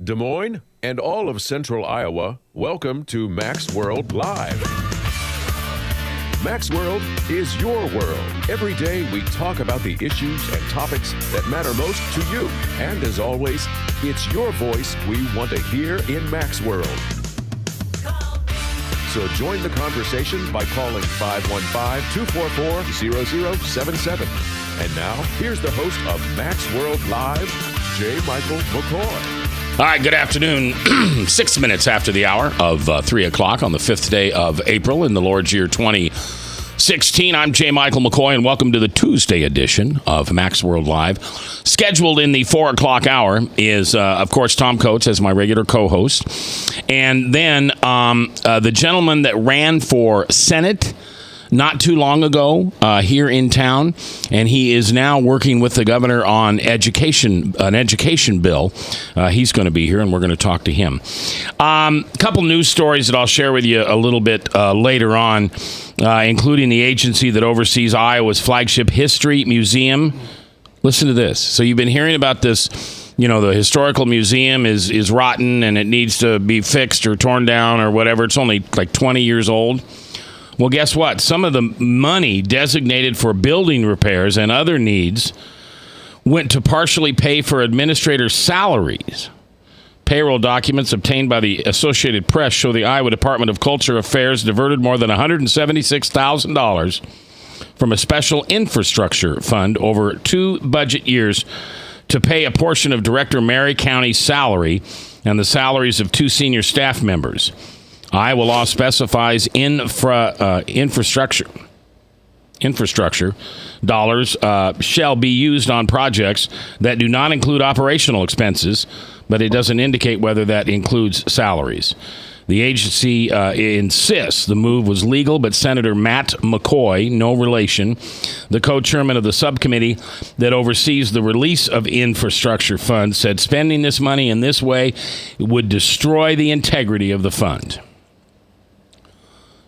Des Moines, and all of Central Iowa, welcome to Mac's World Live. Mac's World is your world. Every day we talk about the issues and topics that matter most to you. And as always, it's your voice we want to hear in Mac's World. So join the conversation by calling 515-244-0077. And now, here's the host of Mac's World Live, J. Michael McCoy. All right, good afternoon. 6 minutes after the hour of 3 o'clock on the 5th day of April in the Lord's year 2016. I'm J. Michael McCoy, and welcome to the Tuesday edition of Mac's World Live. Scheduled in the 4 o'clock hour is, of course, Tom Coates as my regular co-host. And then the gentleman that ran for Senate not too long ago here in town, and he is now working with the governor on an education bill. He's going to be here, and we're going to talk to him. A couple news stories that I'll share with you a little bit later on, including the agency that oversees Iowa's flagship history museum. Listen to this. So you've been hearing about this. You know, the historical museum is rotten, and it needs to be fixed or torn down or whatever. It's only like 20 years old. Well, guess what? Some of the money designated for building repairs and other needs went to partially pay for administrators' salaries. Payroll documents obtained by the Associated Press show the Iowa Department of Cultural Affairs diverted more than $176,000 from a special infrastructure fund over 2 budget years to pay a portion of Director Mary County's salary and the salaries of 2 senior staff members. Iowa law specifies infrastructure dollars shall be used on projects that do not include operational expenses, but it doesn't indicate whether that includes salaries. The agency insists the move was legal, but Senator Matt McCoy, no relation, the co-chairman of the subcommittee that oversees the release of infrastructure funds, said spending this money in this way would destroy the integrity of the fund.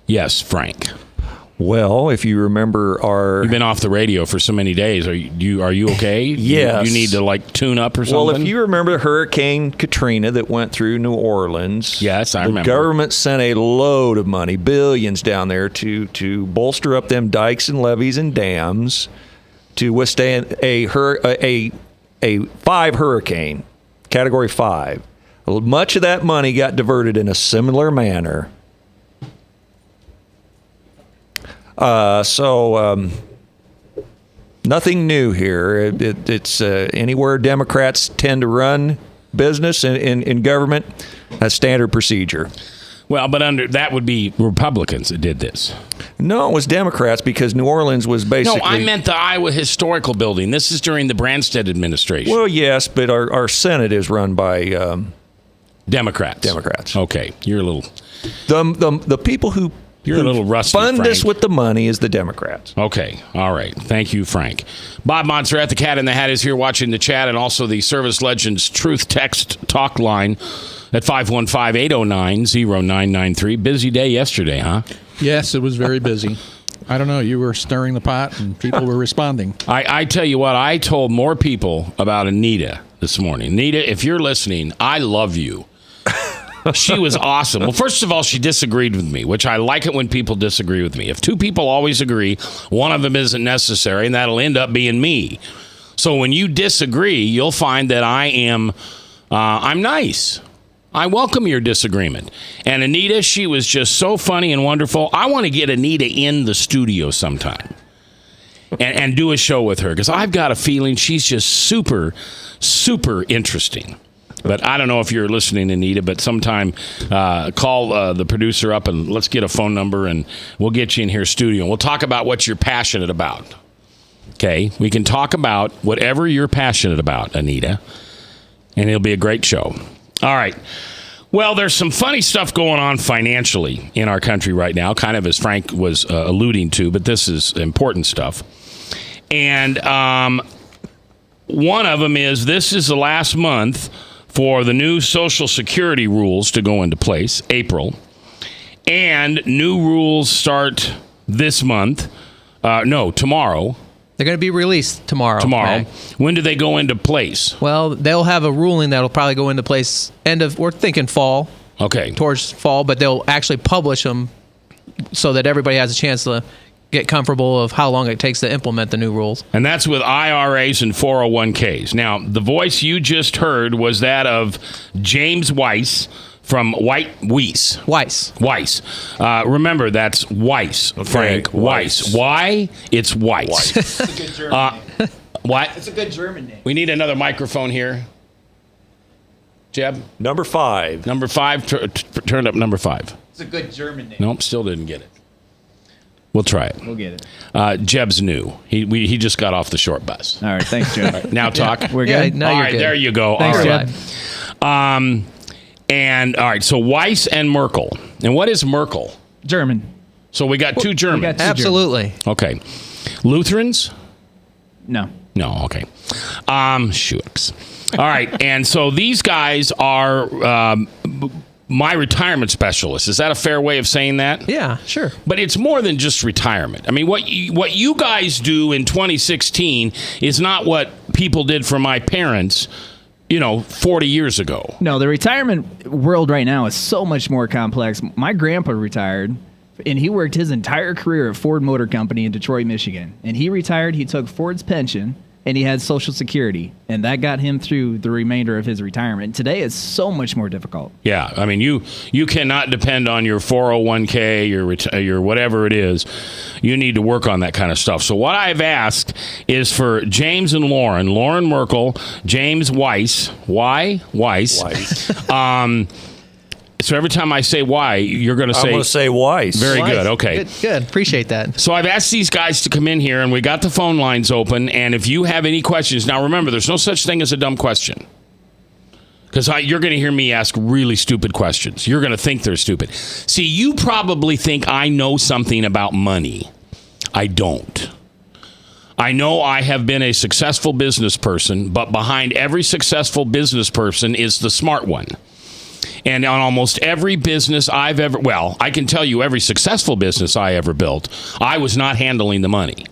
Yes, Frank. Well, if you remember You've been off the radio for so many days. Are you okay? Yes. You need to, tune up or something? Well, if you remember Hurricane Katrina that went through New Orleans. Yes, I remember. The government sent a load of money, billions down there to bolster up them dikes and levees and dams to withstand a 5 hurricane, Category 5. Much of that money got diverted in a similar manner. Nothing new here. It's anywhere Democrats tend to run business in government, a standard procedure. Well, but that would be Republicans that did this. No, it was Democrats because New Orleans was basically... No, I meant the Iowa Historical Building. This is during the Branstad administration. Well, yes, but our Senate is run by... Democrats. Okay, you're a little... The people who... You're a little rusty, fund Frank. us with the money is the Democrats. Okay. All right. Thank you, Frank. Bob Montserrat, the Cat in the Hat, is here watching the chat, and also the Service Legends Truth Text Talk line at 515-809-0993. Busy day yesterday, huh? Yes, it was very busy. I don't know. You were stirring the pot, and people were responding. I tell you what, I told more people about Anita this morning. Anita, if you're listening, I love you. She was awesome. Well, first of all, she disagreed with me, which I like it when people disagree with me. If 2 people always agree, one of them isn't necessary, and that'll end up being me. So when you disagree, you'll find that I'm nice. I welcome your disagreement. And Anita, she was just so funny and wonderful. I want to get Anita in the studio sometime and do a show with her, because I've got a feeling she's just super, super interesting. But I don't know if you're listening, Anita, but sometime call the producer up and let's get a phone number and we'll get you in here studio. We'll talk about what you're passionate about. Okay? We can talk about whatever you're passionate about, Anita, and it'll be a great show. All right. Well, there's some funny stuff going on financially in our country right now, kind of as Frank was alluding to, but this is important stuff. And one of them is this is the last month for the new Social Security rules to go into place, April. And new rules start this month. Tomorrow. They're going to be released tomorrow. Tomorrow. Meg. When do they go into place? Well, they'll have a ruling that'll probably go into place we're thinking fall, Okay. towards fall, but they'll actually publish them so that everybody has a chance to get comfortable of how long it takes to implement the new rules. And that's with IRAs and 401ks. Now, the voice you just heard was that of James Weiss from Weiss. Weiss. Remember, that's Weiss, Frank Weiss. Why? It's Weiss. It's a good German name. What? It's a good German name. We need another microphone here. Jeb? Number 5. Number 5. Turn up number 5. It's a good German name. Nope, still didn't get it. We'll try it. We'll get it. Jeb's new. He just got off the short bus. All right. Thanks, Joe. Now talk. We're Yeah, good. now All you're right, good. there you go. Thanks, All right. Jeb. And all right, so Weiss and Merkle. And what is Merkle? German. So we got two Germans. got two Absolutely. Okay. Lutherans? No. No, okay. Shucks. All right, and so these guys are my retirement specialists. Is that a fair way of saying that? Yeah, sure. But it's more than just retirement. I mean, what you guys do in 2016 is not what people did for my parents, 40 years ago. No, the retirement world right now is so much more complex. My grandpa retired, and he worked his entire career at Ford Motor Company in Detroit, Michigan. And he retired, he took Ford's pension, and he had Social Security. And that got him through the remainder of his retirement. Today is so much more difficult. Yeah, I mean, you cannot depend on your 401k, your whatever it is. You need to work on that kind of stuff. So what I've asked is for James and Lauren Merkle, James Weiss. Why? Weiss. So every time I say why, you're going to say... I'm going to say Weiss. Very Weiss. good, okay. Good. Appreciate that. So I've asked these guys to come in here, and we got the phone lines open, and if you have any questions... Now, remember, there's no such thing as a dumb question. Because you're going to hear me ask really stupid questions. You're going to think they're stupid. See, you probably think I know something about money. I don't. I know I have been a successful business person, but behind every successful business person is the smart one. And on almost every business I can tell you every successful business I ever built, I was not handling the money.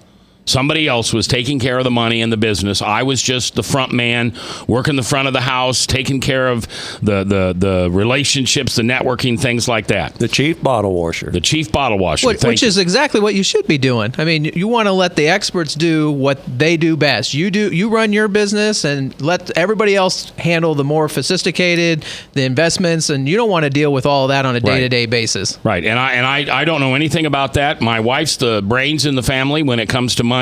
Somebody else was taking care of the money in the business. I was just the front man, working the front of the house, taking care of the relationships, the networking, things like that. The chief bottle washer. The chief bottle washer. Which is exactly what you should be doing. I mean, you want to let the experts do what they do best. You run your business and let everybody else handle the more sophisticated, the investments, and you don't want to deal with all that on a day-to-day basis. Right, and I don't know anything about that. My wife's the brains in the family when it comes to money.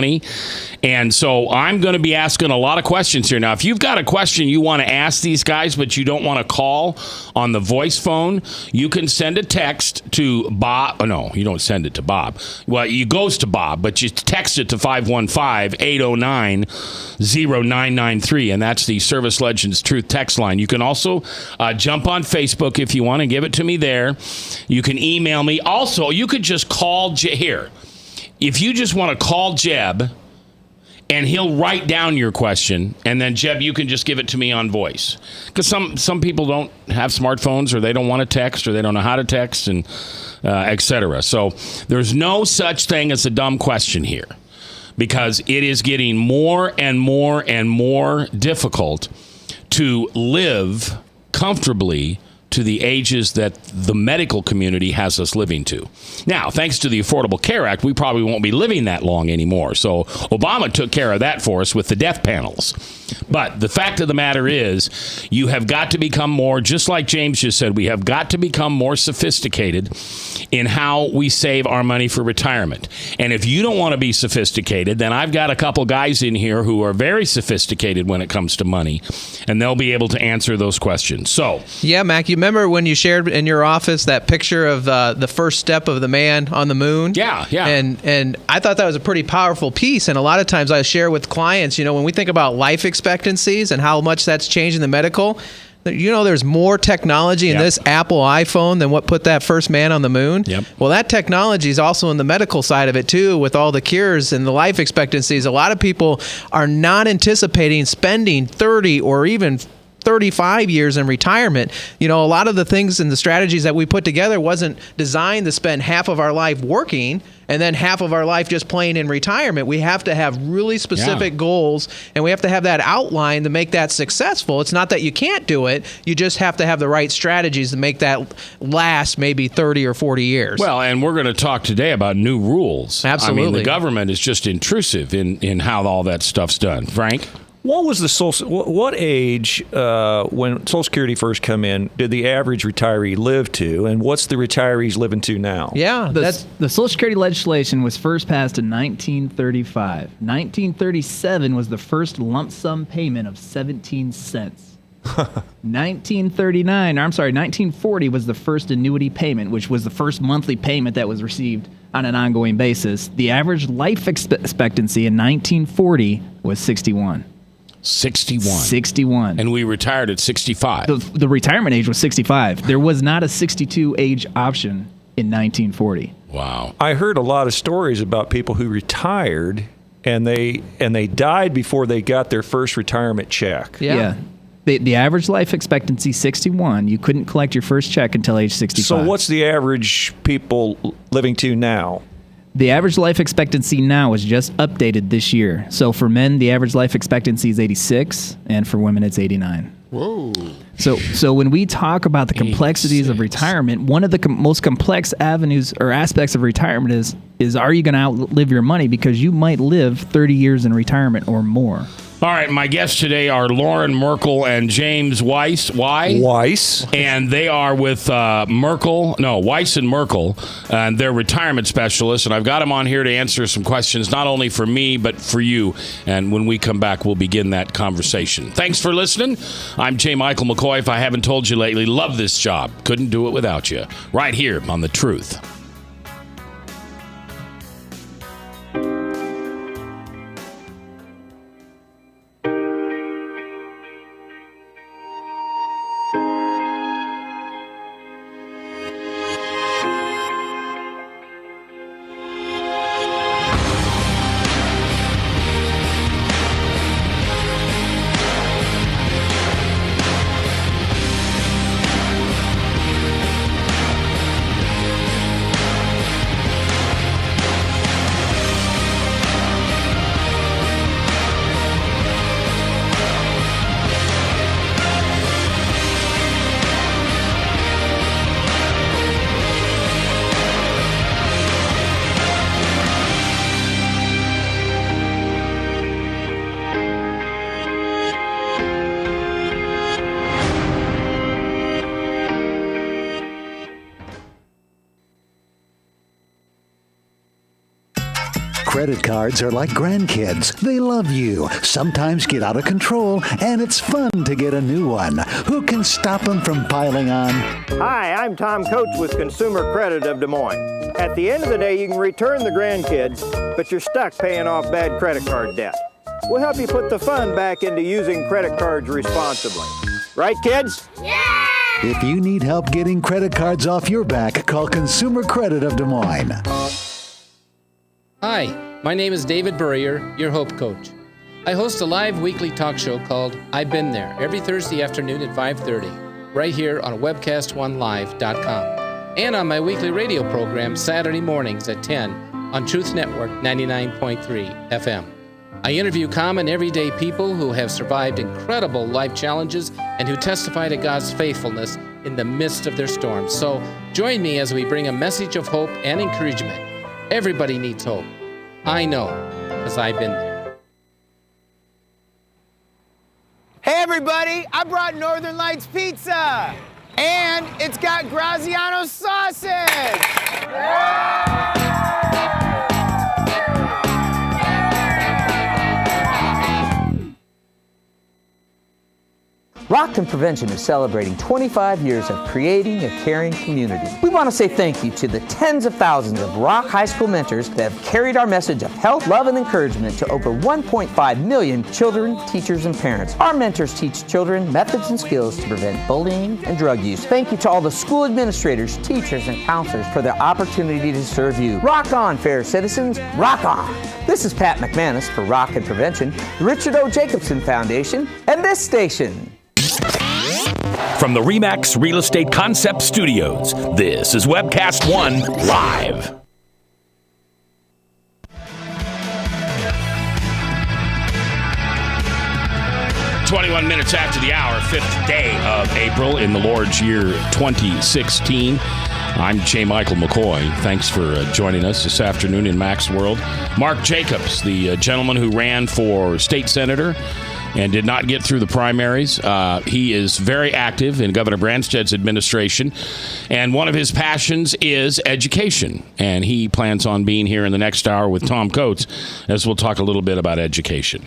And so I'm going to be asking a lot of questions here. Now, if you've got a question you want to ask these guys, but you don't want to call on the voice phone, you can send a text to Bob. Oh, no, you don't send it to Bob. Well, it goes to Bob, but you text it to 515-809-0993, and that's the Service Legends Truth text line. You can also jump on Facebook if you want to give it to me there. You can email me. Also, you could just call here. If you just want to call Jeb, and he'll write down your question, and then, Jeb, you can just give it to me on voice. Because some people don't have smartphones, or they don't want to text, or they don't know how to text, and et cetera. So there's no such thing as a dumb question here, because it is getting more and more and more difficult to live comfortably to the ages that the medical community has us living to. Now, thanks to the Affordable Care Act, we probably won't be living that long anymore. So Obama took care of that for us with the death panels. But the fact of the matter is, you have got to become more, just like James just said, we have got to become more sophisticated in how we save our money for retirement. And if you don't want to be sophisticated, then I've got a couple guys in here who are very sophisticated when it comes to money, and they'll be able to answer those questions. So, yeah, Mac, you remember when you shared in your office that picture of the first step of the man on the moon? Yeah. And I thought that was a pretty powerful piece. And a lot of times I share with clients, when we think about life expectancies and how much that's changing the medical, there's more technology in this Apple iPhone than what put that first man on the moon. Yep. Well, that technology is also in the medical side of it, too, with all the cures and the life expectancies. A lot of people are not anticipating spending 30 or even 35 years in retirement. A lot of the things and the strategies that we put together wasn't designed to spend half of our life working and then half of our life just playing in retirement. We have to have really specific goals, and we have to have that outline to make that successful. It's not that you can't do it. You just have to have the right strategies to make that last maybe 30 or 40 years. Well, and we're going to talk today about new rules. Absolutely. I mean, the government is just intrusive in how all that stuff's done. Frank? What was what age, when Social Security first come in, did the average retiree live to, and what's the retirees living to now? Yeah, the Social Security legislation was first passed in 1935. 1937 was the first lump sum payment of 17 cents. 1940 was the first annuity payment, which was the first monthly payment that was received on an ongoing basis. The average life expectancy in 1940 was 61. 61. And we retired at 65. The retirement age was 65. There was not a 62 age option in 1940. Wow. I heard a lot of stories about people who retired and they died before they got their first retirement check. Yeah. The average life expectancy 61. You couldn't collect your first check until age 65. So what's the average people living to now? The average life expectancy now is just updated this year. So for men, the average life expectancy is 86, and for women, it's 89. Whoa. So when we talk about the complexities of retirement, one of the most complex avenues or aspects of retirement is are you going to outlive your money? Because you might live 30 years in retirement or more. All right, my guests today are Lauren Merkle and James Weiss. Weiss. And they are with Weiss and Merkle, and they're retirement specialists. And I've got them on here to answer some questions, not only for me, but for you. And when we come back, we'll begin that conversation. Thanks for listening. I'm J. Michael McCoy. If I haven't told you lately, love this job. Couldn't do it without you. Right here on The Truth. Credit cards are like grandkids. They love you, sometimes get out of control, and it's fun to get a new one. Who can stop them from piling on? Hi, I'm Tom Coates with Consumer Credit of Des Moines. At the end of the day, you can return the grandkids, but you're stuck paying off bad credit card debt. We'll help you put the fun back into using credit cards responsibly. Right, kids? Yeah! If you need help getting credit cards off your back, call Consumer Credit of Des Moines. Hi, my name is David Burrier, your Hope Coach. I host a live weekly talk show called I've Been There every Thursday afternoon at 5:30, right here on webcast1live.com, and on my weekly radio program Saturday mornings at 10 on Truth Network 99.3 FM. I interview common everyday people who have survived incredible life challenges and who testify to God's faithfulness in the midst of their storms. So join me as we bring a message of hope and encouragement. Everybody needs hope. I know, because I've been there. Hey everybody, I brought Northern Lights Pizza! And it's got Graziano sausage! Rockton Prevention is celebrating 25 years of creating a caring community. We want to say thank you to the tens of thousands of Rock High School mentors that have carried our message of health, love, and encouragement to over 1.5 million children, teachers, and parents. Our mentors teach children methods and skills to prevent bullying and drug use. Thank you to all the school administrators, teachers, and counselors for their opportunity to serve you. Rock on, fair citizens, rock on! This is Pat McManus for Rock and Prevention, the Richard O. Jacobson Foundation, and this station. From the RE/MAX Real Estate Concept Studios, this is Webcast One Live. "21 minutes after the hour, 5th day of April in the Lord's year 2016. I'm J. Michael McCoy. Thanks for joining us this afternoon in Mac's World. Mark Jacobs, the gentleman who ran for state senator and did not get through the primaries. He is very active in Governor Branstad's administration, and one of his passions is education. And he plans on being here in the next hour with Tom Coates, as we'll talk a little bit about education.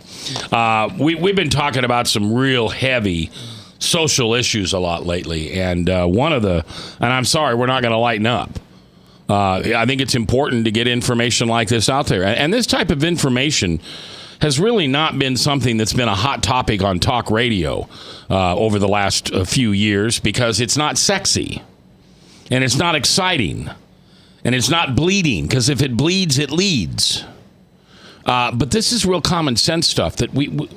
We've been talking about some real heavy social issues a lot lately, and and I'm sorry, we're not going to lighten up. I think it's important to get information like this out there, and this type of information has really not been something that's been a hot topic on talk radio over the last few years, because it's not sexy, and it's not exciting, and it's not bleeding, because if it bleeds, it leads. But this is real common sense stuff that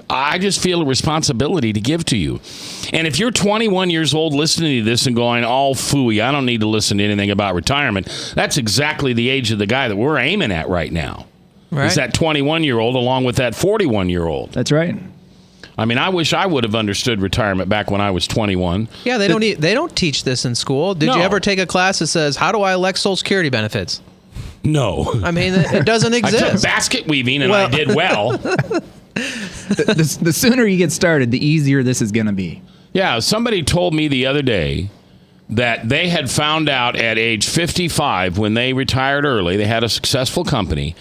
I just feel a responsibility to give to you. And if you're 21 years old listening to this and going, "Oh, phooey, I don't need to listen to anything about retirement," that's exactly the age of the guy that we're aiming at right now. Right. Is that 21-year-old along with that 41-year-old. That's right. I mean, I wish I would have understood retirement back when I was 21. Yeah, they don't teach this in school. Did you ever take a class that says, "How do I elect Social Security benefits"? No. I mean, it doesn't exist. I took basket weaving, and I did well. The sooner you get started, the easier this is going to be. Yeah, somebody told me the other day that they had found out at age 55, when they retired early, they had a successful company,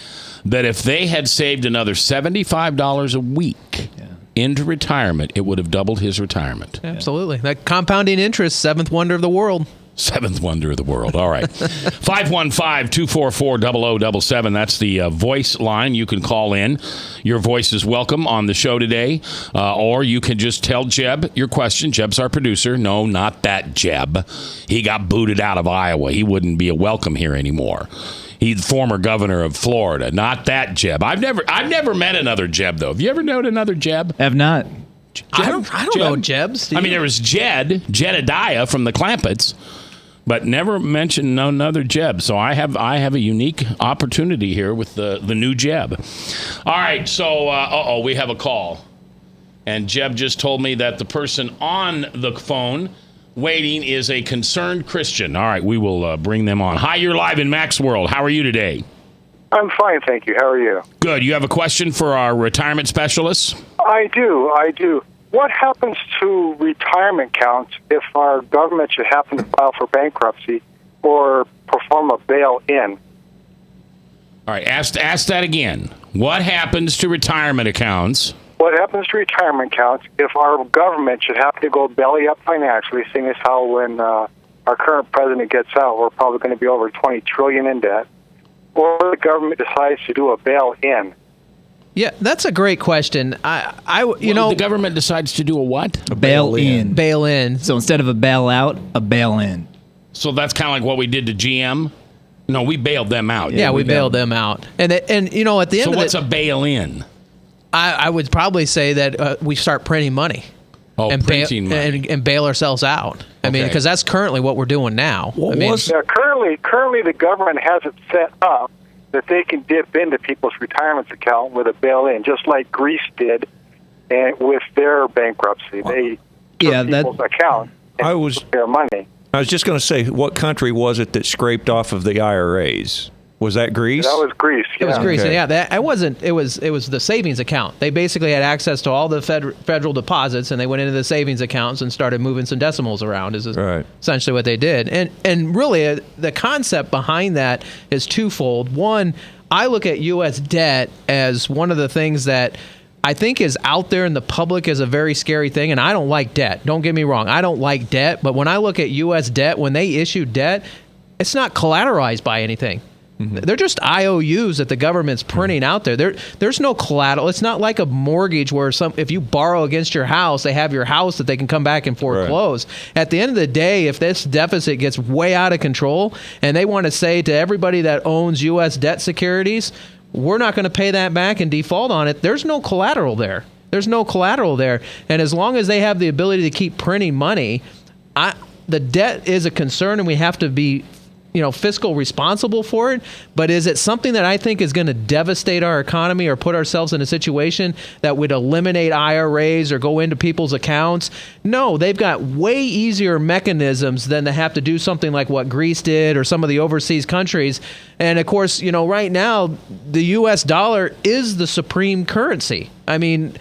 that if they had saved another $75 a week into retirement, it would have doubled his retirement. Absolutely. That compounding interest, seventh wonder of the world. Seventh wonder of the world. All right. 515-244-0077. That's the voice line. You can call in. Your voice is welcome on the show today. Or you can just tell Jeb your question. Jeb's our producer. No, not that Jeb. He got booted out of Iowa. He wouldn't be a welcome here anymore. He's the former governor of Florida. Not that Jeb. I've never met another Jeb, though. Have you ever known another Jeb? Have not. I don't know Jebs. I mean, there was Jedediah from the Clampetts, but never mentioned another Jeb. So I have a unique opportunity here with the new Jeb. All right, so we have a call, and Jeb just told me that the person on the phone waiting is a concerned Christian. All right, we will bring them on. Hi, you're live in Mac's World. How are you today? I'm fine, thank you. How are you? Good. You have a question for our retirement specialists? I do. What happens to retirement accounts if our government should happen to file for bankruptcy or perform a bail-in? All right, ask that again. What happens to retirement accounts? What happens to retirement accounts if our government should have to go belly up financially, seeing as how when our current president gets out, we're probably going to be over $20 trillion in debt, or the government decides to do a bail-in? Yeah, that's a great question. The government decides to do a what? A bail-in. Bail-in. So instead of a bail-out, a bail-in. So that's kind of like what we did to GM? No, we bailed them out. Yeah, we bailed them out. And at the end of it... So what's a bail-in? I would probably say that we start printing money. Oh, printing money. And bail ourselves out. I mean, because that's currently what we're doing now. Currently the government has it set up that they can dip into people's retirement account with a bail-in, just like Greece did and with their bankruptcy. They took people's account and took their money. I was just going to say, what country was it that scraped off of the IRAs? Was that Greece? That was Greece. It was Greece. Okay. And it wasn't. It was the savings account. They basically had access to all the federal deposits, and they went into the savings accounts and started moving some decimals around. Is essentially what they did. And really, the concept behind that is twofold. One, I look at U.S. debt as one of the things that I think is out there in the public as a very scary thing, and I don't like debt. Don't get me wrong. I don't like debt, but when I look at U.S. debt, when they issue debt, it's not collateralized by anything. Mm-hmm. They're just IOUs that the government's printing out there. There's no collateral. It's not like a mortgage where if you borrow against your house, they have your house that they can come back and foreclose. Right. At the end of the day, if this deficit gets way out of control and they want to say to everybody that owns U.S. debt securities, we're not going to pay that back and default on it, there's no collateral there. And as long as they have the ability to keep printing money, the debt is a concern, and we have to be, fiscal responsible for it. But is it something that I think is going to devastate our economy or put ourselves in a situation that would eliminate IRAs or go into people's accounts? No, they've got way easier mechanisms than to have to do something like what Greece did or some of the overseas countries. And of course, right now, the U.S. dollar is the supreme currency. I mean,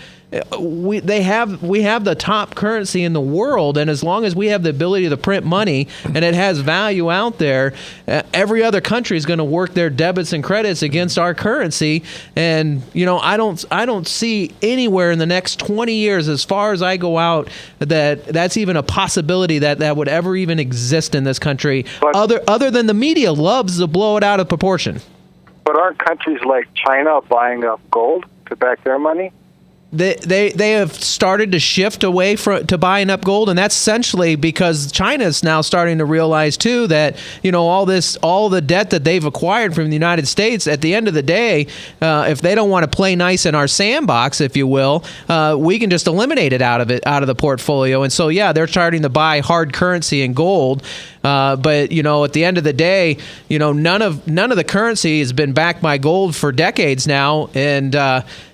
we have the top currency in the world, and as long as we have the ability to print money and it has value out there, every other country is going to work their debits and credits against our currency. And I don't see anywhere in the next 20 years, as far as I go out, that's even a possibility that would ever even exist in this country. Other than the media loves to blow it out of proportion. But aren't countries like China buying up gold to back their money? They have started to shift away to buying up gold, and that's essentially because China is now starting to realize too that all the debt that they've acquired from the United States. At the end of the day, if they don't want to play nice in our sandbox, if you will, we can just eliminate it out of the portfolio. And so they're starting to buy hard currency and gold. But at the end of the day, none of the currency has been backed by gold for decades now, and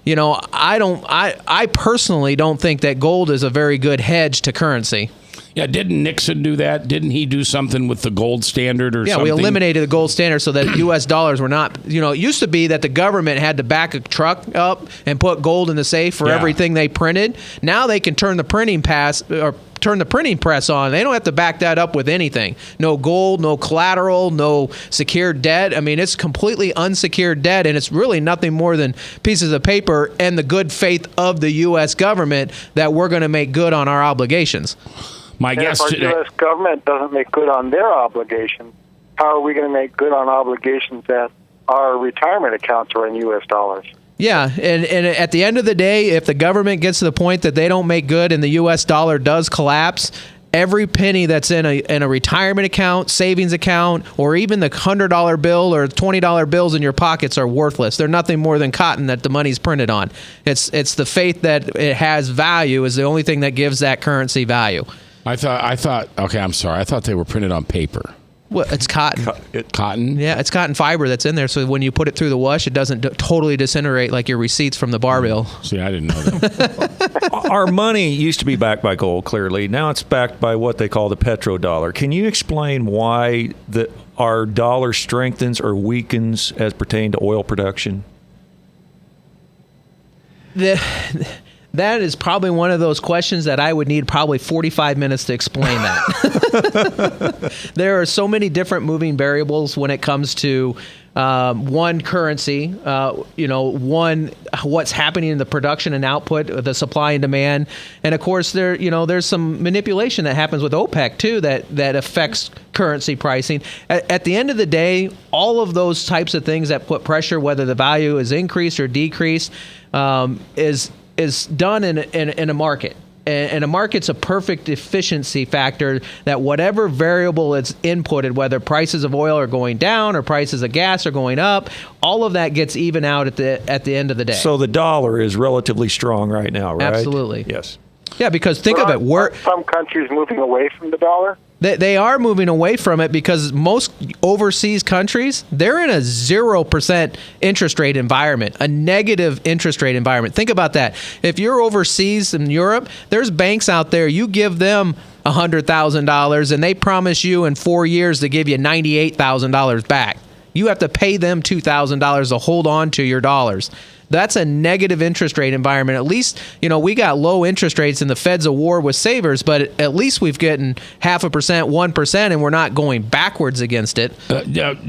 I personally don't think that gold is a very good hedge to currency. Yeah, didn't Nixon do that? Didn't he do something with the gold standard or something? Yeah, we eliminated the gold standard so that U.S. dollars were not, it used to be that the government had to back a truck up and put gold in the safe for everything they printed. Now they can turn the printing press on. They don't have to back that up with anything. No gold, no collateral, no secured debt. I mean, it's completely unsecured debt, and it's really nothing more than pieces of paper and the good faith of the U.S. government that we're going to make good on our obligations. My guess if our U.S. government doesn't make good on their obligations, how are we going to make good on obligations that our retirement accounts are in U.S. dollars? Yeah, and at the end of the day, if the government gets to the point that they don't make good and the U.S. dollar does collapse, every penny that's in a retirement account, savings account, or even the $100 bill or $20 bills in your pockets are worthless. They're nothing more than cotton that the money's printed on. It's the faith that it has value is the only thing that gives that currency value. I thought. Okay, I'm sorry. I thought they were printed on paper. Well, it's cotton. Cotton? Yeah, it's cotton fiber that's in there. So when you put it through the wash, it doesn't totally disintegrate like your receipts from the bar bill. See, I didn't know that. Our money used to be backed by gold, clearly. Now it's backed by what they call the petrodollar. Can you explain why our dollar strengthens or weakens as pertained to oil production? That is probably one of those questions that I would need probably 45 minutes to explain that. There are so many different moving variables when it comes to one currency, what's happening in the production and output, the supply and demand. And of course, there's some manipulation that happens with OPEC too that affects currency pricing. At the end of the day, all of those types of things that put pressure, whether the value is increased or decreased, is done in a market. And a market's a perfect efficiency factor that whatever variable it's inputted, whether prices of oil are going down or prices of gas are going up, all of that gets even out at the end of the day. So the dollar is relatively strong right now, right? Absolutely. Yes. Yeah, because think of it. Are some countries moving away from the dollar? They are moving away from it because most overseas countries, they're in a 0% interest rate environment, a negative interest rate environment. Think about that. If you're overseas in Europe, there's banks out there, you give them $100,000 and they promise you in 4 years to give you $98,000 back. You have to pay them $2,000 to hold on to your dollars. That's a negative interest rate environment. At least, we got low interest rates and the Fed's at war with savers, but at least we've gotten 0.5%, 1%, and we're not going backwards against it.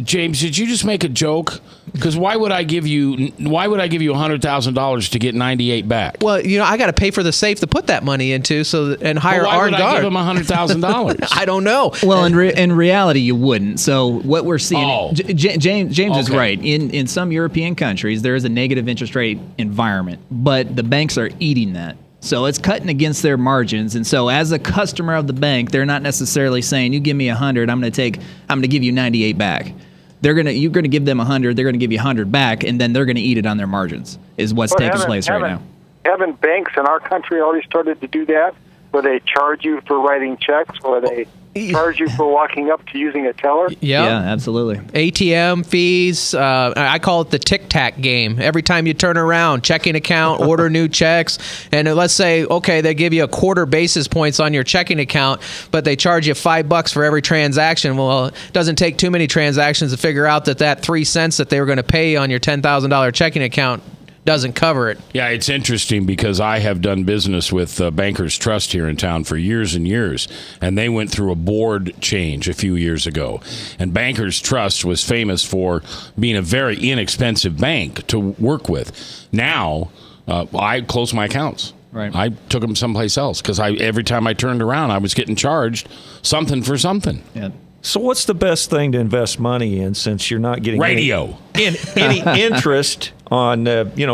James, did you just make a joke? Because why would I give you $100,000 to get 98 back? Well, I got to pay for the safe to put that money into and hire why armed would guard. I give him $100,000? I don't know. Well, in reality, you wouldn't. So what we're seeing, James is right. In some European countries, there is a negative interest rate environment, but the banks are eating that. So it's cutting against their margins. And so as a customer of the bank, they're not necessarily saying, you give me 100, I'm going to give you 98 back. You're going to give them 100, they're going to give you 100 back, and then they're going to eat it on their margins, is what's taking place right now. Haven't banks in our country already started to do that? where they charge you for writing checks, or they charge you for walking up to using a teller? Yeah, absolutely. ATM fees. I call it the tic-tac game. Every time you turn around, checking account, order new checks, and let's say, okay, they give you a quarter basis points on your checking account, but they charge you $5 for every transaction. Well, it doesn't take too many transactions to figure out that 3 cents that they were going to pay on your $10,000 checking account doesn't cover it. Yeah, it's interesting because I have done business with Bankers Trust here in town for years and years, and they went through a board change a few years ago. And Bankers Trust was famous for being a very inexpensive bank to work with. Now, I closed my accounts. Right. I took them someplace else because every time I turned around, I was getting charged something for something. Yeah. So what's the best thing to invest money in since you're not getting radio any interest on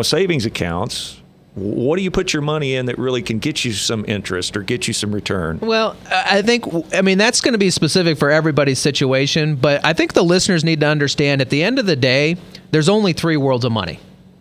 savings accounts? What do you put your money in that really can get you some interest or get you some return? Well, I mean, that's going to be specific for everybody's situation, but I think the listeners need to understand at the end of the day, there's only 3 worlds of money.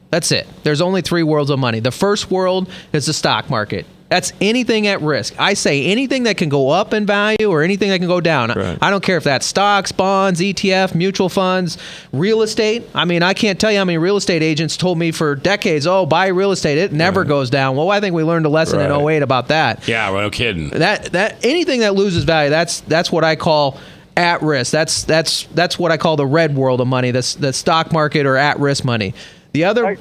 That's it. There's only 3 worlds of money. The first world is the stock market. That's anything at risk. I say anything that can go up in value or anything that can go down. Right. I don't care if that's stocks, bonds, ETF, mutual funds, real estate. I mean, I can't tell you how many real estate agents told me for decades, buy real estate. It never goes down. Well, I think we learned a lesson in 08 about that. Yeah, well, no kidding. That anything that loses value, that's what I call at risk. That's what I call the red world of money, the stock market or at risk money. The other... I'm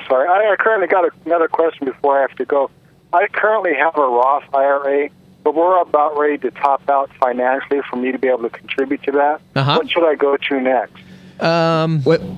sorry. I currently got another question before I have to go. I currently have a Roth IRA, but we're about ready to top out financially for me to be able to contribute to that. What should I go to next?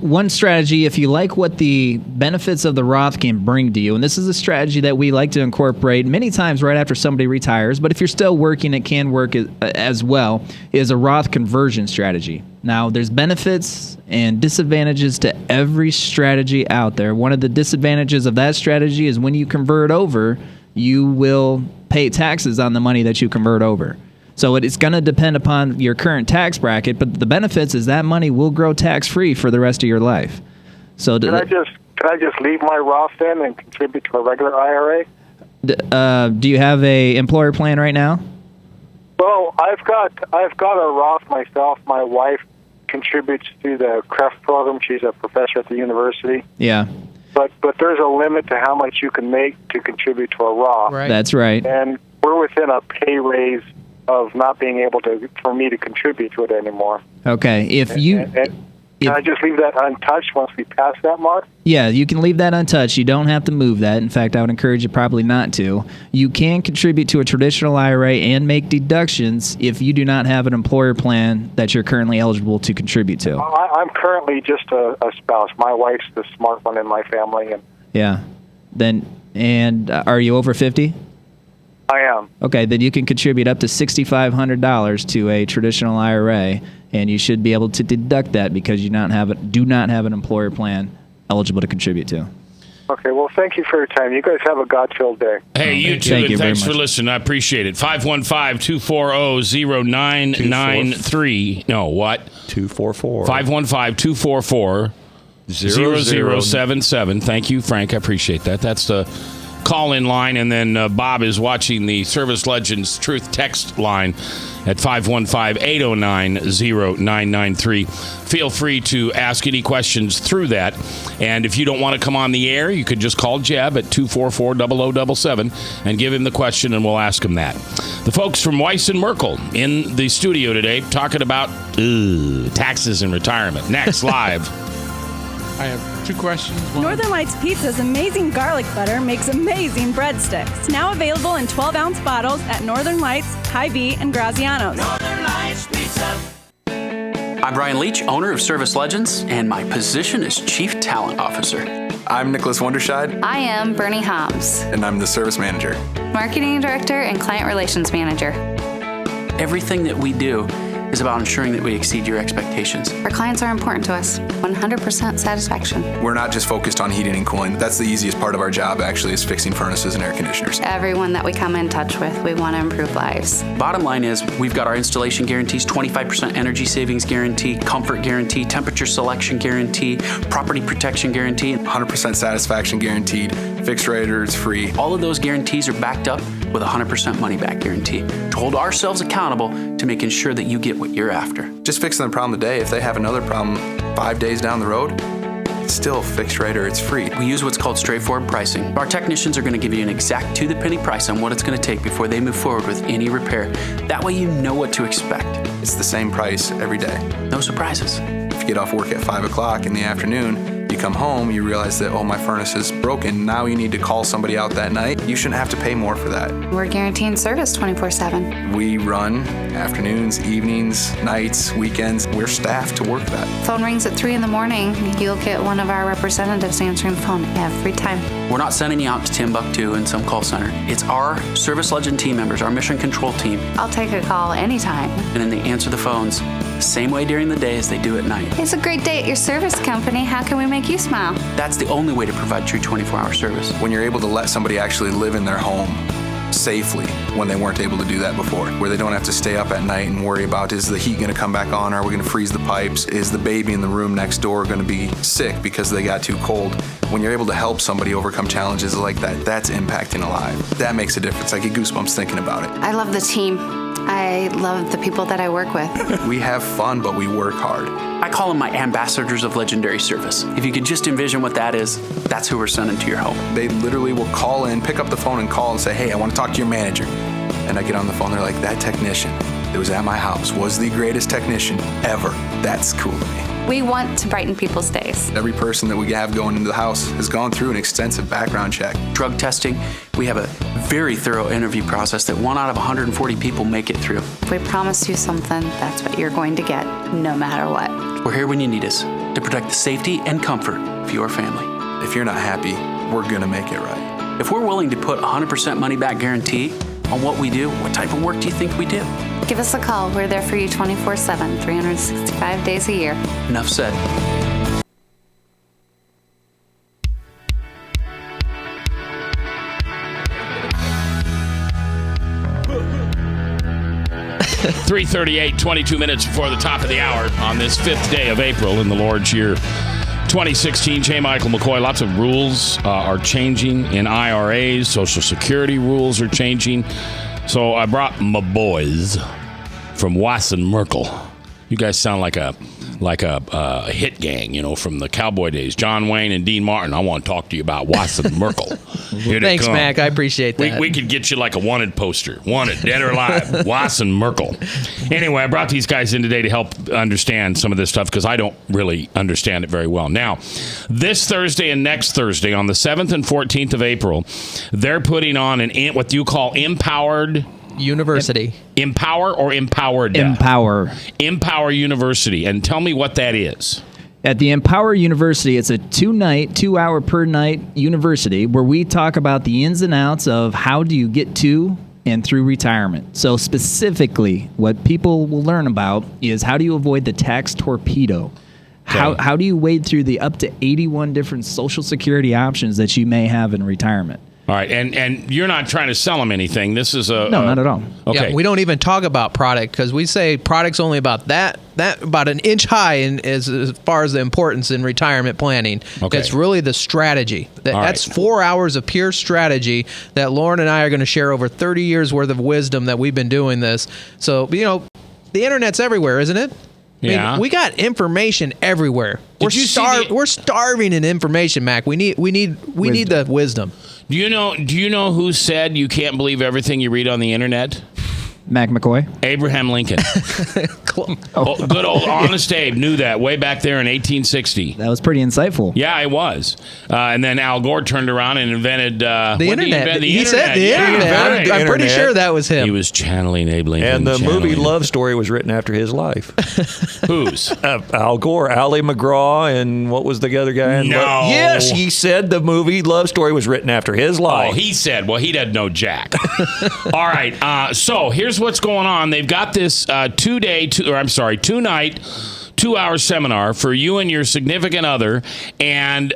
One strategy, if you like what the benefits of the Roth can bring to you, and this is a strategy that we like to incorporate many times right after somebody retires, but if you're still working, it can work as well, is a Roth conversion strategy. Now, there's benefits and disadvantages to every strategy out there. One of the disadvantages of that strategy is when you convert over, you will pay taxes on the money that you convert over. So it's going to depend upon your current tax bracket, but the benefits is that money will grow tax-free for the rest of your life. So Can I just leave my Roth then and contribute to a regular IRA? Do you have a employer plan right now? Well, I've got a Roth myself. My wife contributes to the CREF program. She's a professor at the university. Yeah. But there's a limit to how much you can make to contribute to a Roth. Right. That's right. And we're within a pay raise of not being able for me to contribute to it anymore. Okay. Can I just leave that untouched once we pass that mark? Yeah, you can leave that untouched. You don't have to move that. In fact, I would encourage you probably not to. You can contribute to a traditional IRA and make deductions if you do not have an employer plan that you're currently eligible to contribute to. I'm currently just a spouse. My wife's the smart one in my family. Yeah. Are you over 50? I am. Okay, then you can contribute up to $6,500 to a traditional IRA, and you should be able to deduct that because you do not have an employer plan eligible to contribute to. Okay, well, thank you for your time. You guys have a God-filled day. Hey, you too, and thanks for listening. I appreciate it. 515-240-0993. No, what? 244. 515-244-0077. Thank you, Frank. I appreciate that. That's the call-in line, and then Bob is watching the Service Legends Truth text line at 515-809-0993. Feel free to ask any questions through that, and if you don't want to come on the air, you could just call Jeb at 244-0077 and give him the question, and we'll ask him that. The folks from Weiss and Merkle in the studio today talking about taxes and retirement. Next, live. I have 2 questions. Northern Lights Pizza's amazing garlic butter makes amazing breadsticks. Now available in 12-ounce bottles at Northern Lights, Hy-Vee, and Graziano's. Northern Lights Pizza. I'm Brian Leach, owner of Service Legends, and my position is Chief Talent Officer. I'm Nicholas Wonderscheid. I am Bernie Hobbs. And I'm the Service Manager. Marketing Director and Client Relations Manager. Everything that we do is about ensuring that we exceed your expectations. Our clients are important to us. 100% satisfaction. We're not just focused on heating and cooling. That's the easiest part of our job, actually, is fixing furnaces and air conditioners. Everyone that we come in touch with, we want to improve lives. Bottom line is, we've got our installation guarantees, 25% energy savings guarantee, comfort guarantee, temperature selection guarantee, property protection guarantee. 100% satisfaction guaranteed. fixed rate or it's free. All of those guarantees are backed up with a 100% money back guarantee to hold ourselves accountable to making sure that you get what you're after. Just fixing the problem today. If they have another problem 5 days down the road, it's still fixed rate or it's free. We use what's called straightforward pricing. Our technicians are going to give you an exact to-the-penny price on what it's going to take before they move forward with any repair. That way you know what to expect. It's the same price every day. No surprises. If you get off work at 5 o'clock in the afternoon, you come home, you realize that, oh, my furnace is broken. Now you need to call somebody out that night. You shouldn't have to pay more for that. We're guaranteeing service 24/7. We run afternoons, evenings, nights, weekends. We're staffed to work that. Phone rings at 3 in the morning. You'll get one of our representatives answering the phone every time. We're not sending you out to Timbuktu in some call center. It's our Service Legend team members, our mission control team. I'll take a call anytime. And then they answer the phones the same way during the day as they do at night. It's a great day at your service company. How can we make you smile? That's the only way to provide true 24-hour service. When you're able to let somebody actually live in their home safely when they weren't able to do that before, where they don't have to stay up at night and worry about, is the heat going to come back on? Are we going to freeze the pipes? Is the baby in the room next door going to be sick because they got too cold? When you're able to help somebody overcome challenges like that, that's impacting a life. That makes a difference. I get goosebumps thinking about it. I love the team. I love the people that I work with. We have fun, but we work hard. I call them my ambassadors of legendary service. If you could just envision what that is, that's who we're sending to your home. They literally will call in, pick up the phone and call and say, hey, I want to talk to your manager. And I get on the phone, they're like, that technician that was at my house was the greatest technician ever. That's cool to me. We want to brighten people's days. Every person that we have going into the house has gone through an extensive background check. Drug testing, we have a very thorough interview process that 1 out of 140 people make it through. If we promise you something, that's what you're going to get, no matter what. We're here when you need us to protect the safety and comfort of your family. If you're not happy, we're going to make it right. If we're willing to put 100% money back guarantee on what we do, what type of work do you think we do? Give us a call. We're there for you 24/7, 365 days a year. Enough said. .338, 22 minutes before the top of the hour on this 5th day of April in the Lord's year 2016. J. Michael McCoy. Lots of rules are changing in IRAs. Social Security rules are changing. So I brought my boys from Weiss and Merkle. You guys sound like a hit gang, you know, from the cowboy days. John Wayne and Dean Martin. I want to talk to you about Weiss and Merkle. Thanks, Mac. I appreciate that. We could get you like a wanted poster. Wanted, dead or alive. Weiss and Merkle. Anyway, I brought these guys in today to help understand some of this stuff because I don't really understand it very well. Now, this Thursday and next Thursday, on the 7th and 14th of April, they're putting on what you call Empowered University. Empower or Empowered? Empower. Empower University. And tell me what that is. At the Empower University, it's a 2-hour per night university where we talk about the ins and outs of how do you get to and through retirement. So specifically, what people will learn about is how do you avoid the tax torpedo? Okay. How do you wade through the up to 81 different Social Security options that you may have in retirement? All right, and you're not trying to sell them anything. This is no, not at all. Okay, yeah, we don't even talk about product because we say product's only about that about an inch high as far as the importance in retirement planning. Okay. It's really the strategy. That's 4 hours of pure strategy that Lauren and I are going to share over 30 years worth of wisdom that we've been doing this. So, you know, the internet's everywhere, isn't it? Yeah. I mean, we got information everywhere. We're starving in information, Mac. We need the wisdom. Do you know who said you can't believe everything you read on the internet? Mac McCoy. Abraham Lincoln. Good old Honest Abe knew that way back there in 1860. That was pretty insightful. Yeah, it was. And then Al Gore turned around and invented the internet. He said the internet. I'm pretty sure that was him. He was channeling Abe Lincoln. And the movie Love Story was written after his life. Whose? Al Gore, Ally McGraw, and what was the other guy? No. Yes, he said the movie Love Story was written after his life. Oh, he said. Well, he doesn't know jack. All right. So here's what's going on. They've got this 2-night, 2-hour seminar for you and your significant other, and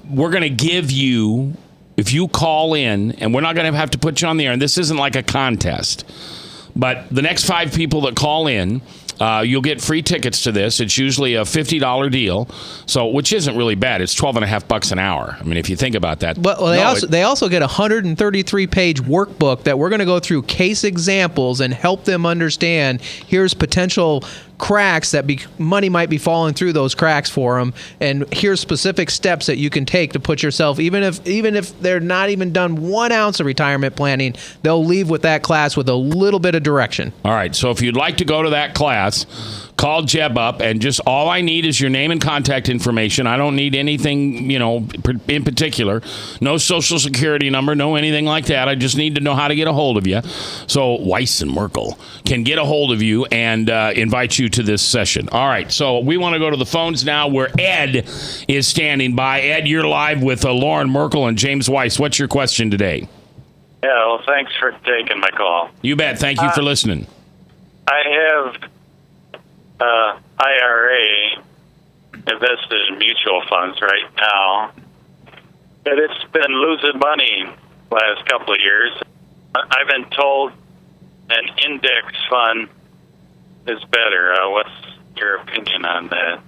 we're going to give you, if you call in, and we're not going to have to put you on the air, and this isn't like a contest, but the next 5 people that call in, You'll get free tickets to this. It's usually a $50 deal, so which isn't really bad. It's $12.50 an hour. I mean, if you think about that. Well, they also get a 133-page workbook that we're going to go through case examples and help them understand. Here's potential cracks that money might be falling through those cracks for them, and here's specific steps that you can take to put yourself, even if they're not even done 1 ounce of retirement planning, they'll leave with that class with a little bit of direction. All right, so if you'd like to go to that class, call Jeb up, and just all I need is your name and contact information. I don't need anything, in particular. No social security number, no anything like that. I just need to know how to get a hold of you. So Weiss and Merkle can get a hold of you and invite you to this session. All right, so we want to go to the phones now where Ed is standing by. Ed, you're live with Lauren Merkle and James Weiss. What's your question today? Yeah, well, thanks for taking my call. You bet. Thank you for listening. I have IRA invested in mutual funds right now, but it's been losing money last couple of years. I've been told an index fund is better. What's your opinion on that?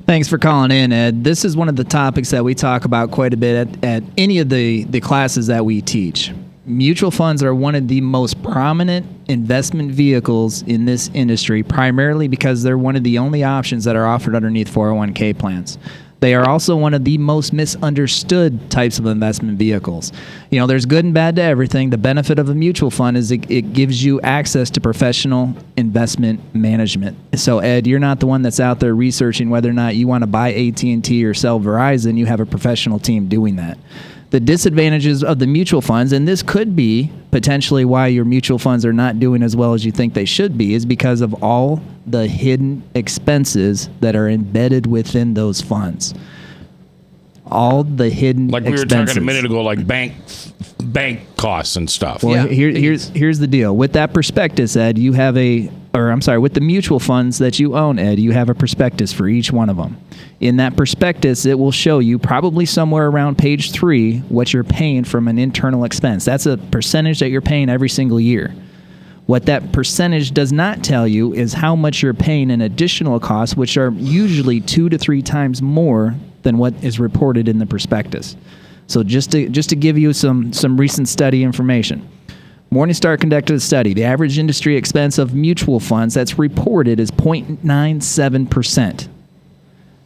Thanks for calling in, Ed. This is one of the topics that we talk about quite a bit at any of the classes that we teach. Mutual funds are one of the most prominent investment vehicles in this industry, primarily because they're one of the only options that are offered underneath 401k plans. They are also one of the most misunderstood types of investment vehicles. There's good and bad to everything. The benefit of a mutual fund is it gives you access to professional investment management. So, Ed, you're not the one that's out there researching whether or not you want to buy AT&T or sell Verizon. You have a professional team doing that. The disadvantages of the mutual funds, and this could be potentially why your mutual funds are not doing as well as you think they should be, is because of all the hidden expenses that are embedded within those funds. All the hidden like we expenses. were talking a minute ago, like bank costs and stuff. Well, here's the deal. With that prospectus, Ed, with the mutual funds that you own, Ed, you have a prospectus for each one of them. In that prospectus, it will show you probably somewhere around page 3 what you're paying from an internal expense. That's a percentage that you're paying every single year. What that percentage does not tell you is how much you're paying in additional costs, which are usually 2 to 3 times more than what is reported in the prospectus. So just to give you some recent study information. Morningstar conducted a study. The average industry expense of mutual funds that's reported is 0.97%.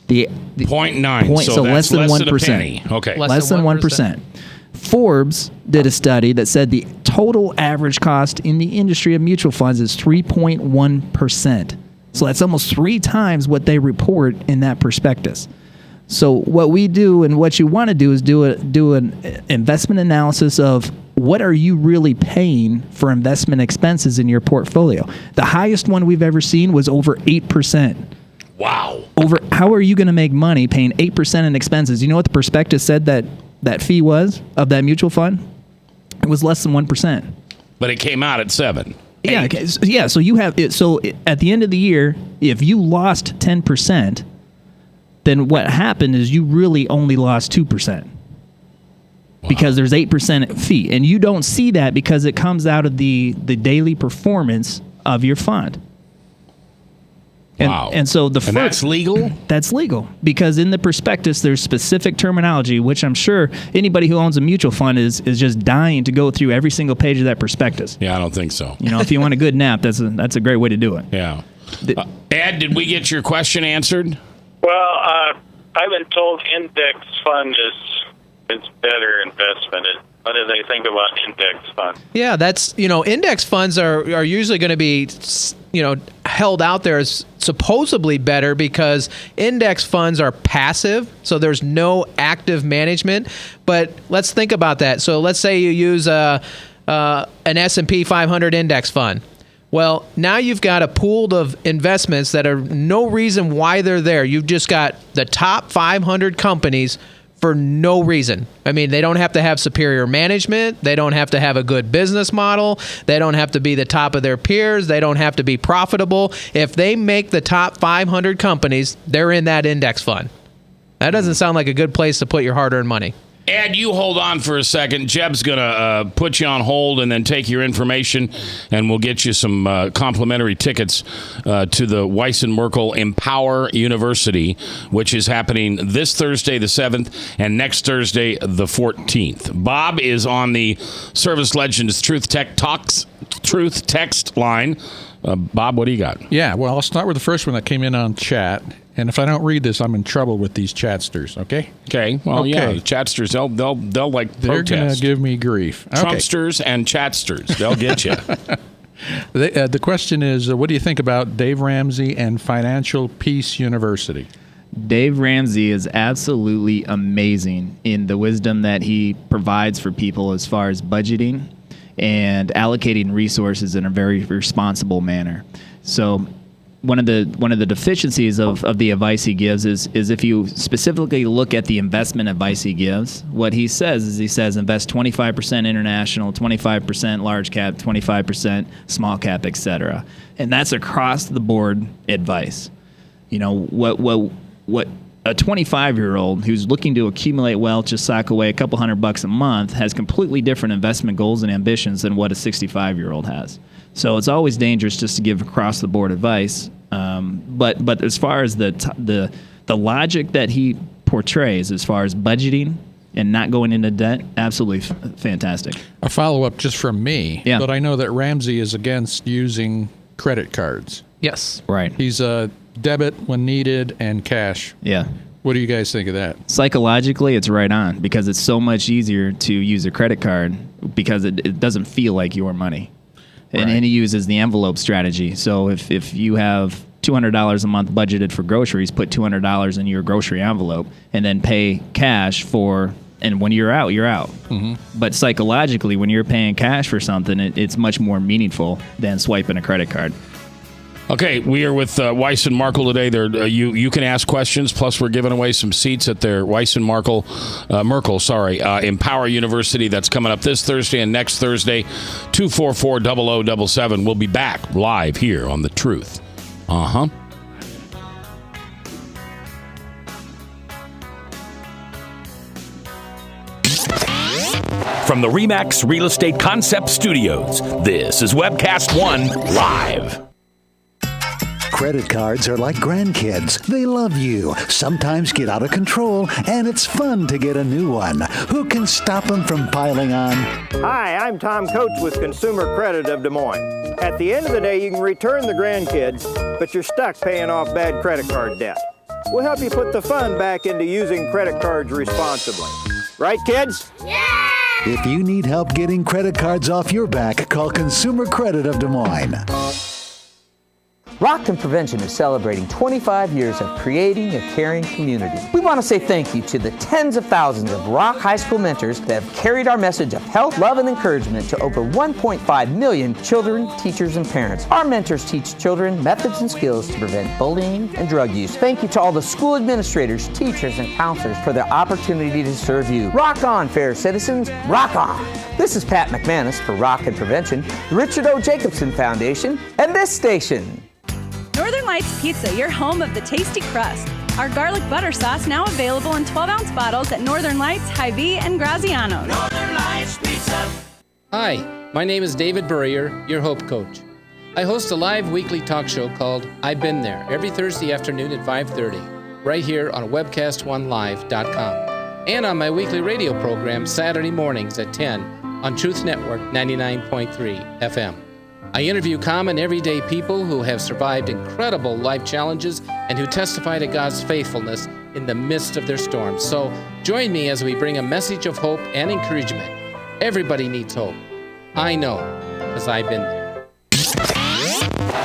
The 0.9, so less than 1%. Okay. Less than 1%. Forbes did a study that said the total average cost in the industry of mutual funds is 3.1%. So that's almost 3 times what they report in that prospectus. So what we do and what you want to do is do an investment analysis of what are you really paying for investment expenses in your portfolio. The highest one we've ever seen was over 8%. Wow. How are you going to make money paying 8% in expenses? You know what the prospectus said that fee was of that mutual fund? It was less than 1%. But it came out at 7. Yeah. Okay. Yeah. So you have it. So at the end of the year, if you lost 10%, then what happened is you really only lost 2%. Wow. Because there's 8% fee, and you don't see that because it comes out of the daily performance of your fund. Wow. And so that's legal? That's legal because in the prospectus there's specific terminology, which I'm sure anybody who owns a mutual fund is just dying to go through every single page of that prospectus. Yeah, I don't think so. If you want a good nap, that's a great way to do it. Yeah. Ed, did we get your question answered? Well, I've been told index fund is better investment. What do they think about index funds? Yeah, that's index funds are usually going to be held out there as supposedly better because index funds are passive, so there's no active management. But let's think about that. So let's say you use an S&P 500 index fund. Well, now you've got a pool of investments that are no reason why they're there. You've just got the top 500 companies for no reason. I mean, they don't have to have superior management. They don't have to have a good business model. They don't have to be the top of their peers. They don't have to be profitable. If they make the top 500 companies, they're in that index fund. That doesn't sound like a good place to put your hard-earned money. Ed, you hold on for a second. Jeb's going to put you on hold and then take your information, and we'll get you some complimentary tickets to the Weiss and Merkle Empower University, which is happening this Thursday, the 7th, and next Thursday, the 14th. Bob is on the Service Legends Truth Text line. Bob, what do you got? Yeah, well, I'll start with the first one that came in on chat. And if I don't read this, I'm in trouble with these chatsters, okay? Okay. Well, yeah, the chatsters, they'll like protest. They're going to give me grief. Okay. Trumpsters and chatsters, they'll get you. The question is, what do you think about Dave Ramsey and Financial Peace University? Dave Ramsey is absolutely amazing in the wisdom that he provides for people as far as budgeting and allocating resources in a very responsible manner. So one of the deficiencies of the advice he gives is if you specifically look at the investment advice he gives, what he says is invest 25% international, 25% large cap, 25% small cap, etc. And that's across the board advice. You know, what a 25-year-old who's looking to accumulate wealth, just sock away a couple $100 a month, has completely different investment goals and ambitions than what a 65-year-old has. So it's always dangerous just to give across-the-board advice. But as far as the logic that he portrays as far as budgeting and not going into debt, absolutely fantastic. A follow-up just from me, yeah. But I know that Ramsey is against using credit cards. Yes. Right. He's a debit when needed and cash. Yeah. What do you guys think of that? Psychologically, it's right on because it's so much easier to use a credit card because it doesn't feel like your money. And he uses the envelope strategy. So if you have $200 a month budgeted for groceries, put $200 in your grocery envelope and then pay cash for, and when you're out, you're out. Mm-hmm. But psychologically, when you're paying cash for something, it's much more meaningful than swiping a credit card. Okay, we are with Weiss and Merkle today. You can ask questions. Plus, we're giving away some seats at their Weiss and Merkle Empower University. That's coming up this Thursday and next Thursday. 244-0077. We'll be back live here on The Truth. From the RE/MAX Real Estate Concept Studios, this is Webcast 1 Live. Credit cards are like grandkids. They love you, sometimes get out of control, and it's fun to get a new one. Who can stop them from piling on? Hi, I'm Tom Coates with Consumer Credit of Des Moines. At the end of the day, you can return the grandkids, but you're stuck paying off bad credit card debt. We'll help you put the fun back into using credit cards responsibly. Right, kids? Yeah! If you need help getting credit cards off your back, call Consumer Credit of Des Moines. Rock and Prevention is celebrating 25 years of creating a caring community. We want to say thank you to the tens of thousands of Rock High School mentors that have carried our message of health, love, and encouragement to over 1.5 million children, teachers, and parents. Our mentors teach children methods and skills to prevent bullying and drug use. Thank you to all the school administrators, teachers, and counselors for their opportunity to serve you. Rock on, fair citizens. Rock on. This is Pat McManus for Rock and Prevention, the Richard O. Jacobson Foundation, and this station. Northern Lights Pizza, your home of the tasty crust. Our garlic butter sauce now available in 12-ounce bottles at Northern Lights, Hy-Vee, and Graziano's. Northern Lights Pizza. Hi, my name is David Burrier, your Hope Coach. I host a live weekly talk show called I've Been There every Thursday afternoon at 5:30, right here on webcast1live.com, and on my weekly radio program Saturday mornings at 10 on Truth Network 99.3 FM. I interview common, everyday people who have survived incredible life challenges and who testify to God's faithfulness in the midst of their storms. So join me as we bring a message of hope and encouragement. Everybody needs hope. I know, because I've been there.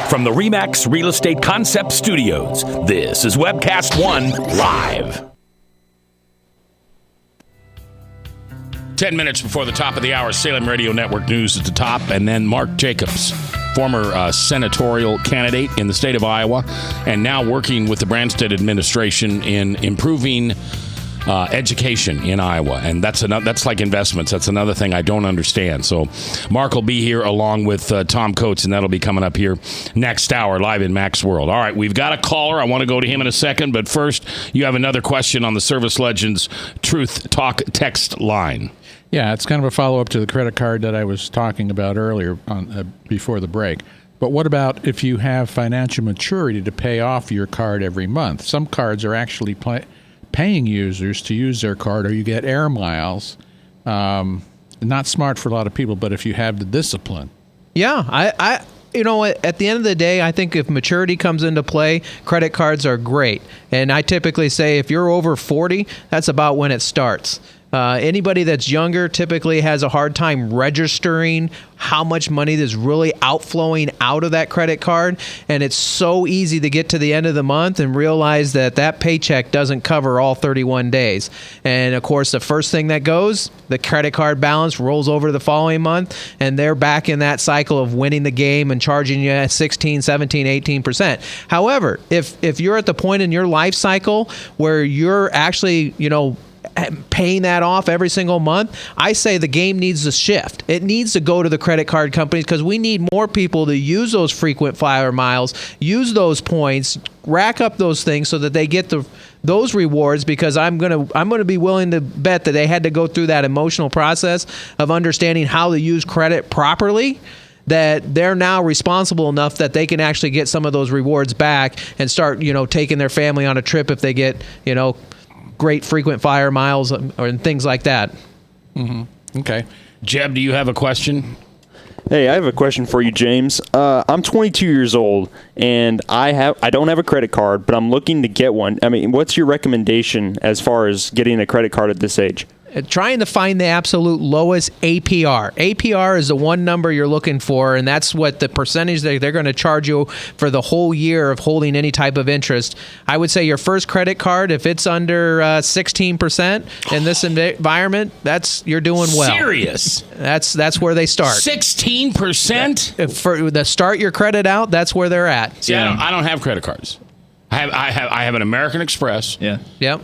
From the RE/MAX Real Estate Concept Studios, this is Webcast 1 Live. 10 minutes before the top of the hour, Salem Radio Network News at the top, and then Mark Jacobs, former senatorial candidate in the state of Iowa, and now working with the Branstad administration in improving education in Iowa, and that's like investments. That's another thing I don't understand. So Mark will be here along with Tom Coates, and that'll be coming up here next hour live in Mac's World. All right, we've got a caller. I want to go to him in a second, but first you have another question on the Service Legends Truth Talk text line. Yeah, it's kind of a follow-up to the credit card that I was talking about earlier before the break. But what about if you have financial maturity to pay off your card every month? Some cards are actually paying users to use their card, or you get air miles. Not smart for a lot of people, but if you have the discipline. Yeah, I at the end of the day, I think if maturity comes into play, credit cards are great. And I typically say if you're over 40, that's about when it starts. Anybody that's younger typically has a hard time registering how much money is really outflowing out of that credit card. And it's so easy to get to the end of the month and realize that paycheck doesn't cover all 31 days. And of course, the first thing that goes, the credit card balance rolls over to the following month, and they're back in that cycle of winning the game and charging you at 16, 17, 18%. However, if you're at the point in your life cycle where you're actually, paying that off every single month, I say the game needs to shift. It needs to go to the credit card companies because we need more people to use those frequent flyer miles, use those points, rack up those things so that they get those rewards, because I'm gonna be willing to bet that they had to go through that emotional process of understanding how to use credit properly, that they're now responsible enough that they can actually get some of those rewards back and start, taking their family on a trip if they get, great frequent flyer miles and things like that. Mm-hmm. Okay. Jeb, do you have a question? Hey, I have a question for you, James. I'm 22 years old, and I don't have a credit card, but I'm looking to get one. I mean, what's your recommendation as far as getting a credit card at this age? Trying to find the absolute lowest APR. APR is the one number you're looking for, and that's what the percentage that they're going to charge you for the whole year of holding any type of interest. I would say your first credit card, if it's under 16% in this environment, you're doing well. Serious? That's where they start. 16%? For the start your credit out, that's where they're at. See, I don't have credit cards. I have an American Express,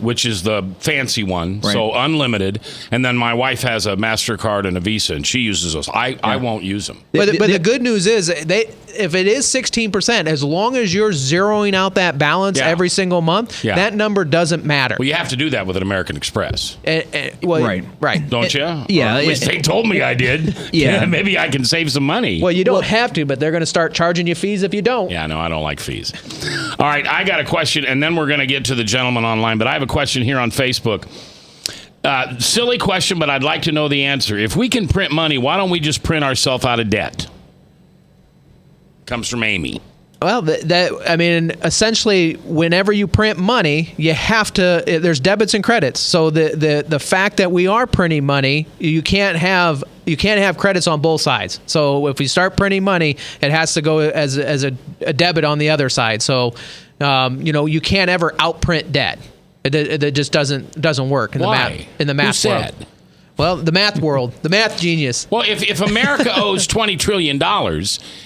which is the fancy one, so unlimited. And then my wife has a MasterCard and a Visa, and she uses those. I won't use them. But the good news is, if it is 16%, as long as you're zeroing out that balance every single month, that number doesn't matter. Well, you have to do that with an American Express. Right. Don't you? Yeah. Or at least they told me I did. Yeah. Maybe I can save some money. Well, you don't have to, but they're going to start charging you fees if you don't. Yeah, no, I don't like fees. All right, I got a question, and then we're going to get to the gentleman online, but I have a question here on Facebook. Silly question, but I'd like to know the answer. If we can print money, why don't we just print ourselves out of debt? Comes from Amy. Well, essentially, whenever you print money, you have to. There's debits and credits. So the fact that we are printing money, you can't have credits on both sides. So if we start printing money, it has to go as a debit on the other side. So you can't ever outprint debt. It just doesn't work in the math world. Well, the math world, the math genius. Well, if America owes $20 trillion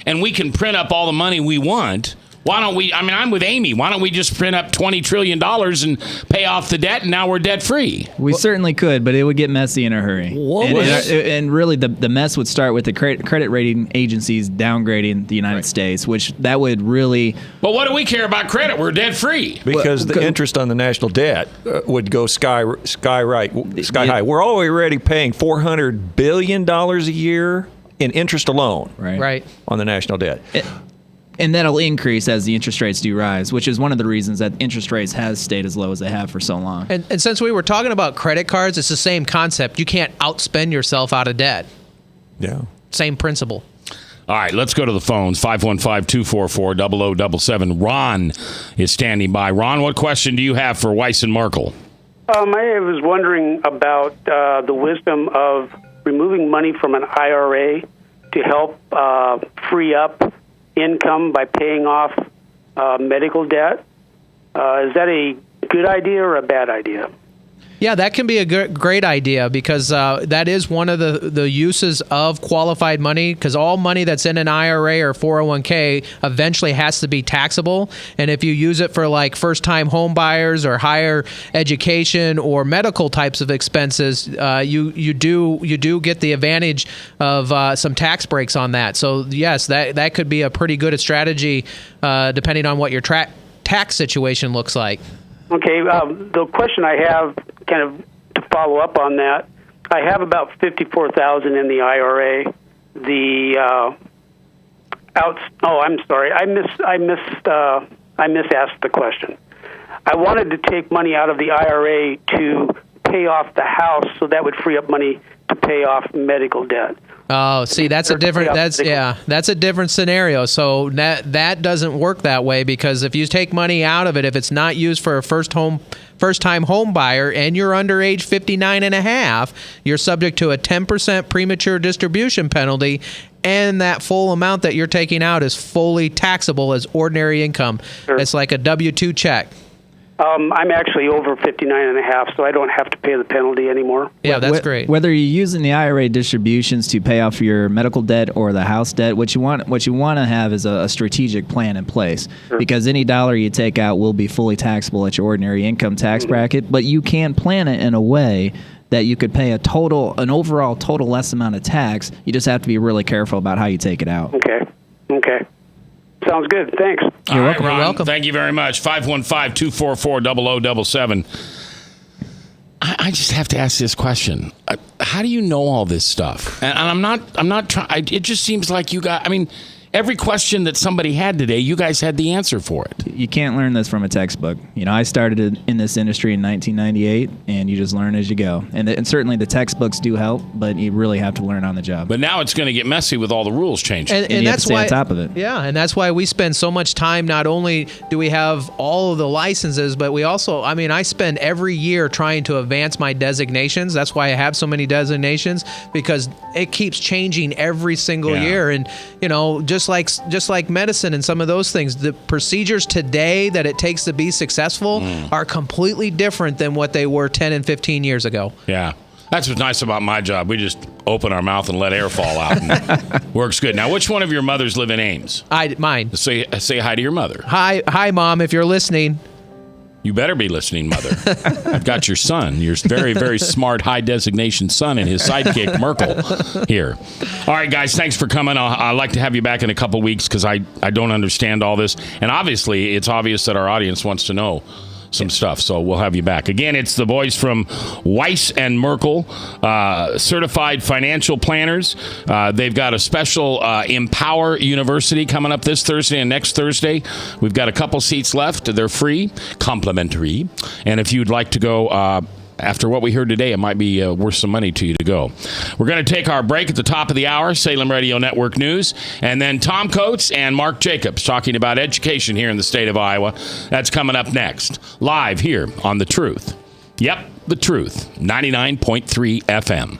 and we can print up all the money we want, why don't we? I mean, I'm with Amy. Why don't we just print up $20 trillion and pay off the debt, and now we're debt free? We certainly could, but it would get messy in a hurry. And really, the mess would start with the credit rating agencies downgrading the United States, which that would really. But what do we care about credit? We're debt free. Because the interest on the national debt would go sky high. We're already paying $400 billion a year in interest alone. Right. On the national debt. And that'll increase as the interest rates do rise, which is one of the reasons that interest rates has stayed as low as they have for so long. And since we were talking about credit cards, it's the same concept. You can't outspend yourself out of debt. Yeah. Same principle. All right, let's go to the phones. 515-244-0077. Ron is standing by. Ron, what question do you have for Weiss and Merkle? I was wondering about the wisdom of removing money from an IRA to help free up income by paying off medical debt. Is that a good idea or a bad idea? Yeah, that can be a great idea because that is one of the uses of qualified money, because all money that's in an IRA or 401k eventually has to be taxable. And if you use it for like first-time home buyers or higher education or medical types of expenses, you do get the advantage of some tax breaks on that. So yes, that could be a pretty good strategy depending on what your tax situation looks like. Okay, the question I have, kind of to follow up on that, I have about $54,000 in the IRA. I'm sorry, I misasked the question. I wanted to take money out of the IRA to pay off the house, so that would free up money to pay off medical debt. Oh, see, that's a different scenario. So that doesn't work that way, because if you take money out of it, if it's not used for a first-time home buyer and you're under age 59 and a half, you're subject to a 10% premature distribution penalty, and that full amount that you're taking out is fully taxable as ordinary income. Sure. It's like a W-2 check. I'm actually over 59 and a half, so I don't have to pay the penalty anymore. Yeah, that's great. Whether you're using the IRA distributions to pay off your medical debt or the house debt, what you want to have is a strategic plan in place. Sure. Because any dollar you take out will be fully taxable at your ordinary income tax bracket, but you can plan it in a way that you could pay an overall total less amount of tax. You just have to be really careful about how you take it out. Okay. Sounds good. Thanks. You're welcome. Thank you very much. 515-244-0077. I just have to ask this question. How do you know all this stuff? And I'm not trying. It just seems like you got, every question that somebody had today, you guys had the answer for it. You can't learn this from a textbook. I started in this industry in 1998, and you just learn as you go. And certainly the textbooks do help, but you really have to learn on the job. But now it's going to get messy with all the rules changing. And you have to stay on top of it. Yeah, and that's why we spend so much time. Not only do we have all of the licenses, but we also, I spend every year trying to advance my designations. That's why I have so many designations, because it keeps changing every single year. And, just like medicine and some of those things, the procedures today that it takes to be successful are completely different than what they were 10 and 15 years ago. Yeah. That's what's nice about my job. We just open our mouth and let air fall out. And works good. Now, which one of your mothers live in Ames? Mine. Say hi to your mother. Hi, Mom, if you're listening. You better be listening, Mother. I've got your son, your very, very smart, high-designation son, and his sidekick, Merkle, here. All right, guys, thanks for coming. I'd like to have you back in a couple weeks, because I don't understand all this. And obviously, it's obvious that our audience wants to know some stuff, so we'll have you back. Again, it's the boys from Weiss and Merkle, certified financial planners. They've got a special Empower University coming up this Thursday and next Thursday. We've got a couple seats left. They're free, complimentary, and if you'd like to go after what we heard today, it might be worth some money to you to go. We're going to take our break at the top of the hour, Salem Radio Network News, and then Tom Coates and Mark Jacobs talking about education here in the state of Iowa. That's coming up next, live here on The Truth. Yep, The Truth, 99.3 FM.